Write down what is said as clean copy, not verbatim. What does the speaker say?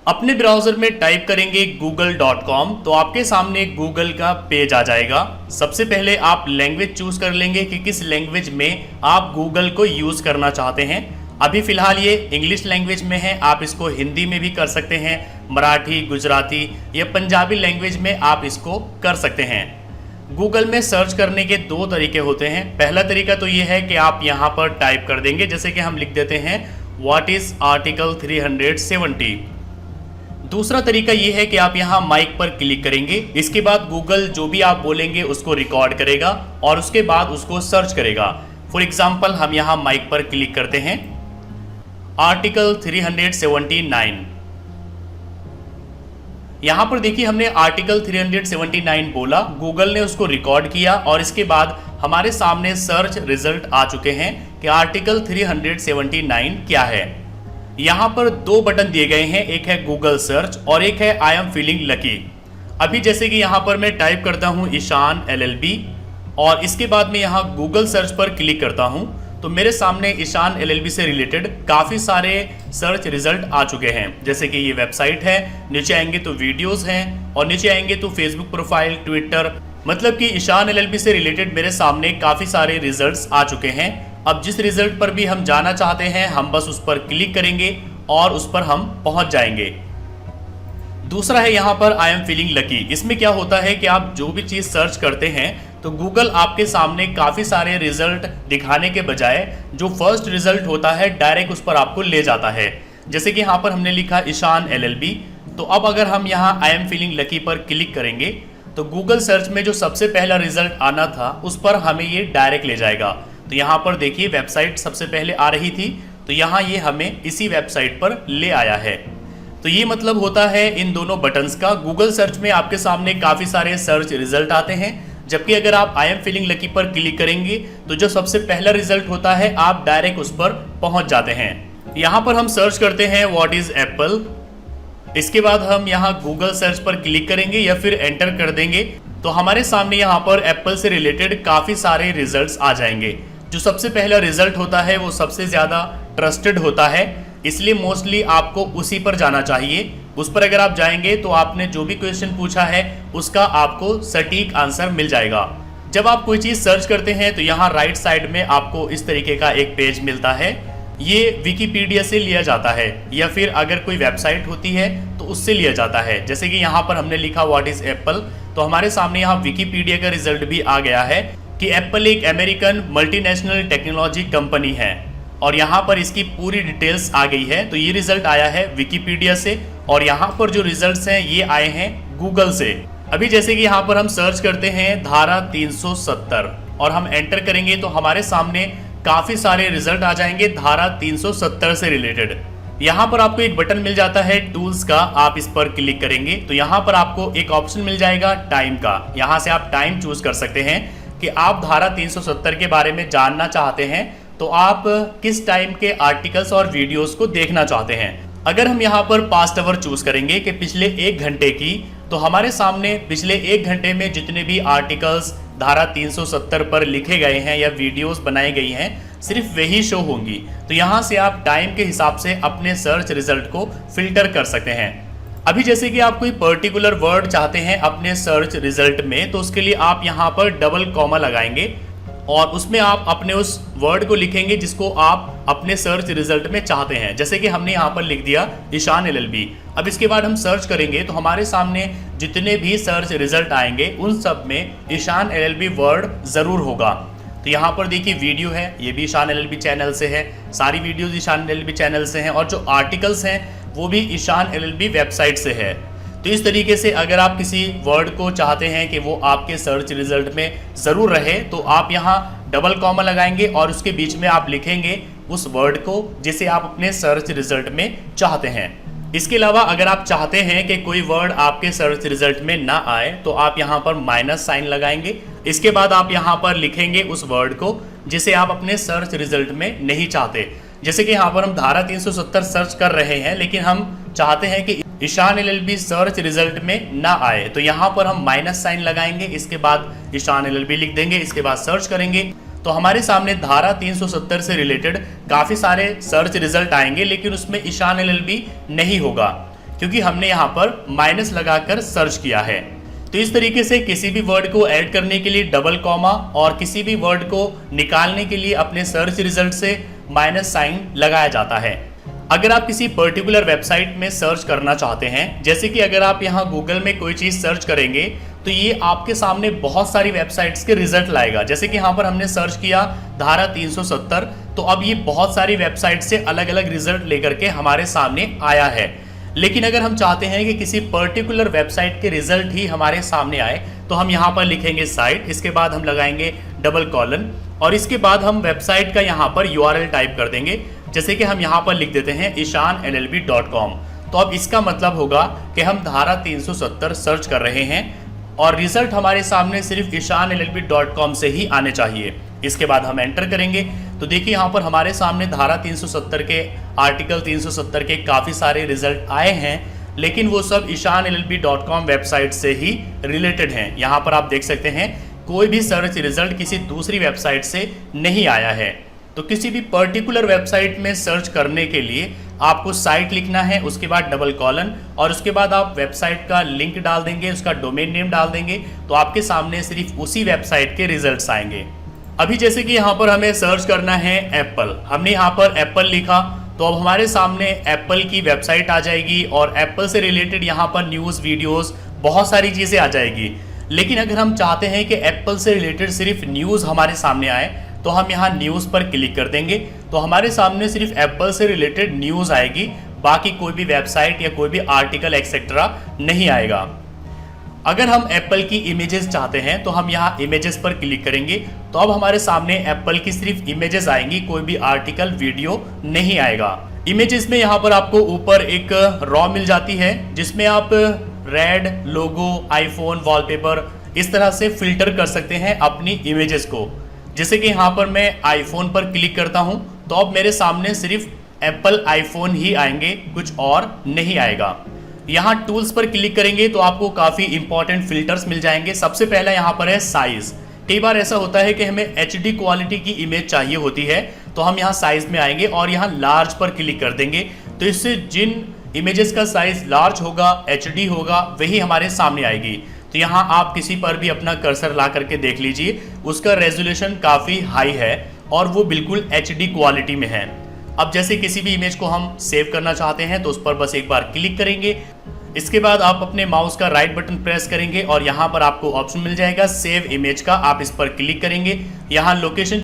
अपने ब्राउजर में टाइप करेंगे google.com तो आपके सामने गूगल का पेज आ जाएगा। सबसे पहले आप लैंग्वेज चूज कर लेंगे कि किस लैंग्वेज में आप गूगल को यूज करना चाहते हैं। अभी फिलहाल ये इंग्लिश लैंग्वेज में है, आप इसको हिंदी में भी कर सकते हैं, मराठी, गुजराती या पंजाबी लैंग्वेज में आप इसको कर सकते हैं। गूगल में सर्च करने के दो तरीके होते हैं। पहला तरीका तो ये है कि आप यहाँ पर टाइप कर देंगे, जैसे कि हम लिख देते हैं व्हाट इज आर्टिकल 370। दूसरा तरीका ये है कि आप यहाँ माइक पर क्लिक करेंगे, इसके बाद गूगल जो भी आप बोलेंगे उसको रिकॉर्ड करेगा और उसके बाद उसको सर्च करेगा। फॉर एग्जाम्पल हम यहाँ माइक पर क्लिक करते हैं आर्टिकल 379। यहाँ पर देखिए हमने आर्टिकल 379 बोला, गूगल ने उसको रिकॉर्ड किया और इसके बाद हमारे सामने सर्च रिजल्ट आ चुके हैं कि आर्टिकल 379 क्या है। यहाँ पर दो बटन दिए गए हैं, एक है गूगल सर्च और एक है आई एम फीलिंग लकी। अभी जैसे कि यहाँ पर मैं टाइप करता हूँ ईशान LLB और इसके बाद मैं यहाँ गूगल सर्च पर क्लिक करता हूँ तो मेरे सामने ईशान LLB से रिलेटेड काफ़ी सारे सर्च रिजल्ट आ चुके हैं। जैसे कि ये वेबसाइट है, नीचे आएंगे तो वीडियोस हैं और नीचे आएंगे तो फेसबुक प्रोफाइल, ट्विटर, मतलब कि ईशान LLB से रिलेटेड मेरे सामने काफ़ी सारे रिजल्ट्स आ चुके हैं। अब जिस रिजल्ट पर भी हम जाना चाहते हैं हम बस उस पर क्लिक करेंगे और उस पर हम पहुंच जाएंगे। दूसरा है यहाँ पर आई एम फीलिंग लकी। इसमें क्या होता है कि आप जो भी चीज़ सर्च करते हैं तो गूगल आपके सामने काफ़ी सारे रिजल्ट दिखाने के बजाय जो फर्स्ट रिजल्ट होता है डायरेक्ट उस पर आपको ले जाता है। जैसे कि यहाँ पर हमने लिखा ईशान LLB, तो अब अगर हम यहाँ आई एम फीलिंग लकी पर क्लिक करेंगे तो गूगल सर्च में जो सबसे पहला रिजल्ट आना था उस पर हमें ये डायरेक्ट ले जाएगा। तो यहाँ पर देखिए वेबसाइट सबसे पहले आ रही थी तो यहाँ ये हमें इसी वेबसाइट पर ले आया है। तो ये मतलब होता है इन दोनों बटन्स का। गूगल सर्च में आपके सामने काफ़ी सारे सर्च रिजल्ट आते हैं, जबकि अगर आप आई एम फीलिंग लकी पर क्लिक करेंगे तो जो सबसे पहला रिजल्ट होता है आप डायरेक्ट उस पर पहुंच जाते हैं। यहाँ पर हम सर्च करते हैं व्हाट इज एप्पल, इसके बाद हम यहाँ गूगल सर्च पर क्लिक करेंगे या फिर एंटर कर देंगे तो हमारे सामने यहाँ पर एप्पल से रिलेटेड काफ़ी सारे रिजल्ट्स आ जाएंगे। जो सबसे पहला रिजल्ट होता है वो सबसे ज़्यादा ट्रस्टेड होता है, इसलिए मोस्टली आपको उसी पर जाना चाहिए। उस पर अगर आप जाएंगे तो आपने जो भी क्वेश्चन पूछा है उसका आपको सटीक आंसर मिल जाएगा। जब आप कोई चीज़ सर्च करते हैं तो यहाँ राइट साइड में आपको इस तरीके का एक पेज मिलता है। ये विकीपीडिया से लिया जाता है या फिर अगर कोई वेबसाइट होती है तो उससे लिया जाता है। जैसे कि यहाँ पर हमने लिखा व्हाट इज़ एप्पल तो हमारे सामने यहाँ विकीपीडिया का रिजल्ट भी आ गया है कि एप्पल एक अमेरिकन मल्टीनेशनल टेक्नोलॉजी कंपनी है और यहाँ पर इसकी पूरी डिटेल्स आ गई है। तो ये रिजल्ट आया है विकीपीडिया से और यहाँ पर जो रिजल्ट्स हैं ये आए हैं गूगल से। अभी जैसे कि यहाँ पर हम सर्च करते हैं धारा 370 और हम एंटर करेंगे तो हमारे सामने काफ़ी सारे रिजल्ट आ जाएंगे धारा 370 से रिलेटेड। यहाँ पर आपको एक बटन मिल जाता है टूल्स का, आप इस पर क्लिक करेंगे तो यहाँ पर आपको एक ऑप्शन मिल जाएगा टाइम का। यहाँ से आप टाइम चूज कर सकते हैं कि आप धारा 370 के बारे में जानना चाहते हैं तो आप किस टाइम के आर्टिकल्स और वीडियोस को देखना चाहते हैं। अगर हम यहाँ पर पास्ट आवर चूज करेंगे कि पिछले 1 घंटे की, तो हमारे सामने पिछले 1 घंटे में जितने भी आर्टिकल्स धारा 370 पर लिखे गए हैं या वीडियोस बनाई गई हैं सिर्फ वही शो होंगी। तो यहाँ से आप टाइम के हिसाब से अपने सर्च रिजल्ट को फिल्टर कर सकते हैं। अभी जैसे कि आप कोई पर्टिकुलर वर्ड चाहते हैं अपने सर्च रिजल्ट में तो उसके लिए आप यहाँ पर डबल कॉमा लगाएंगे और उसमें आप अपने उस वर्ड को लिखेंगे जिसको आप अपने सर्च रिजल्ट में चाहते हैं। जैसे कि हमने यहाँ पर लिख दिया ईशान LLB। अब इसके बाद हम सर्च करेंगे तो हमारे सामने जितने भी सर्च रिजल्ट आएंगे उन सब में ईशान LLB वर्ड ज़रूर होगा। तो यहाँ पर देखिए वीडियो है, ये भी ईशान LLB चैनल से है, सारी वीडियोज़ ईशान LLB चैनल से हैं और जो आर्टिकल्स हैं वो भी ईशान LLB वेबसाइट से है। तो इस तरीके से अगर आप किसी वर्ड को चाहते हैं कि वो आपके सर्च रिजल्ट में ज़रूर रहे तो आप यहाँ डबल कॉमा लगाएंगे और उसके बीच में आप लिखेंगे उस वर्ड को जिसे आप अपने सर्च रिजल्ट में चाहते हैं। इसके अलावा अगर आप चाहते हैं कि कोई वर्ड आपके सर्च रिजल्ट में ना आए तो आप यहाँ पर माइनस साइन लगाएंगे। इसके बाद आप यहाँ पर लिखेंगे उस वर्ड को जिसे आप अपने सर्च रिजल्ट में नहीं चाहते। जैसे कि यहाँ पर हम धारा 370 सर्च कर रहे हैं लेकिन हम चाहते हैं कि ईशान LLB सर्च रिजल्ट में ना आए, तो यहाँ पर हम माइनस साइन लगाएंगे, इसके बाद ईशान LLB लिख देंगे, इसके बाद सर्च करेंगे तो हमारे सामने धारा 370 से रिलेटेड काफ़ी सारे सर्च रिजल्ट आएंगे लेकिन उसमें ईशान LLB नहीं होगा क्योंकि हमने यहाँ पर माइनस लगाकर सर्च किया है। तो इस तरीके से किसी भी वर्ड को ऐड करने के लिए डबल कॉमा और किसी भी वर्ड को निकालने के लिए अपने सर्च रिजल्ट से माइनस साइन लगाया जाता है। अगर आप किसी पर्टिकुलर वेबसाइट में सर्च करना चाहते हैं, जैसे कि अगर आप यहाँ गूगल में कोई चीज़ सर्च करेंगे तो ये आपके सामने बहुत सारी वेबसाइट्स के रिजल्ट लाएगा। जैसे कि यहाँ पर हमने सर्च किया धारा 370, तो अब ये बहुत सारी वेबसाइट से अलग अलग रिजल्ट लेकर के हमारे सामने आया है। लेकिन अगर हम चाहते हैं कि किसी पर्टिकुलर वेबसाइट के रिजल्ट ही हमारे सामने आए, तो हम यहाँ पर लिखेंगे साइट, इसके बाद हम लगाएंगे डबल कॉलन और इसके बाद हम वेबसाइट का यहाँ पर URL टाइप कर देंगे। जैसे कि हम यहाँ पर लिख देते हैं ishanllb.com। तो अब इसका मतलब होगा कि हम धारा 370 सर्च कर रहे हैं और रिजल्ट हमारे सामने सिर्फ ishanllb.com से ही आने चाहिए। इसके बाद हम एंटर करेंगे तो देखिए यहाँ पर हमारे सामने धारा 370 के आर्टिकल 370 के काफ़ी सारे रिजल्ट आए हैं, लेकिन वो सब ishanllb.com वेबसाइट से ही रिलेटेड हैं। यहाँ पर आप देख सकते हैं कोई भी सर्च रिजल्ट किसी दूसरी वेबसाइट से नहीं आया है। तो किसी भी पर्टिकुलर वेबसाइट में सर्च करने के लिए आपको साइट लिखना है, उसके बाद डबल कॉलन और उसके बाद आप वेबसाइट का लिंक डाल देंगे, उसका डोमेन नेम डाल देंगे, तो आपके सामने सिर्फ उसी वेबसाइट के रिजल्ट्स आएंगे। अभी जैसे कि यहाँ पर हमें सर्च करना है एप्पल, हमने यहाँ पर एप्पल लिखा तो अब हमारे सामने एप्पल की वेबसाइट आ जाएगी और एप्पल से रिलेटेड यहाँ पर न्यूज़, वीडियोस, बहुत सारी चीज़ें आ जाएगी। लेकिन अगर हम चाहते हैं कि एप्पल से रिलेटेड सिर्फ न्यूज़ हमारे सामने आए, तो हम यहाँ न्यूज़ पर क्लिक कर देंगे तो हमारे सामने सिर्फ एप्पल से रिलेटेड न्यूज़ आएगी, बाकी कोई भी वेबसाइट या कोई भी आर्टिकल एक्सेट्रा नहीं आएगा। अगर हम एप्पल की इमेजेस चाहते हैं तो हम यहाँ इमेजेस पर क्लिक करेंगे तो अब हमारे सामने एप्पल की सिर्फ इमेजेस आएंगी, कोई भी आर्टिकल, वीडियो नहीं आएगा। इमेजेस में यहाँ पर आपको ऊपर एक रॉ मिल जाती है जिसमें आप रेड, लोगो, आईफोन, वॉलपेपर इस तरह से फिल्टर कर सकते हैं अपनी इमेजेस को। जैसे कि यहाँ पर मैं आईफोन पर क्लिक करता हूँ तो अब मेरे सामने सिर्फ एप्पल आईफोन ही आएंगे, कुछ और नहीं आएगा। यहाँ टूल्स पर क्लिक करेंगे तो आपको काफ़ी इंपॉर्टेंट फिल्टर्स मिल जाएंगे। सबसे पहला यहाँ पर है साइज़। कई बार ऐसा होता है कि हमें HD क्वालिटी की इमेज चाहिए होती है, तो हम यहाँ साइज़ में आएंगे और यहाँ लार्ज पर क्लिक कर देंगे। तो इससे जिन इमेजेस का साइज़ लार्ज होगा, HD होगा, वही हमारे सामने आएगी। तो यहाँ आप किसी पर भी अपना कर्सर ला करके देख लीजिए, उसका रेजोल्यूशन काफ़ी हाई है और वो बिल्कुल HD क्वालिटी में है। अब जैसे किसी भी इमेज को हम सेव करना चाहते हैं तो उस पर बस एक बार क्लिक करेंगे, इसके बाद आप अपने माउस का राइट बटन प्रेस करेंगे और यहाँ पर आपको ऑप्शन मिल जाएगा सेव इमेज का, आप इस पर क्लिक करेंगे। यहाँ लोकेशन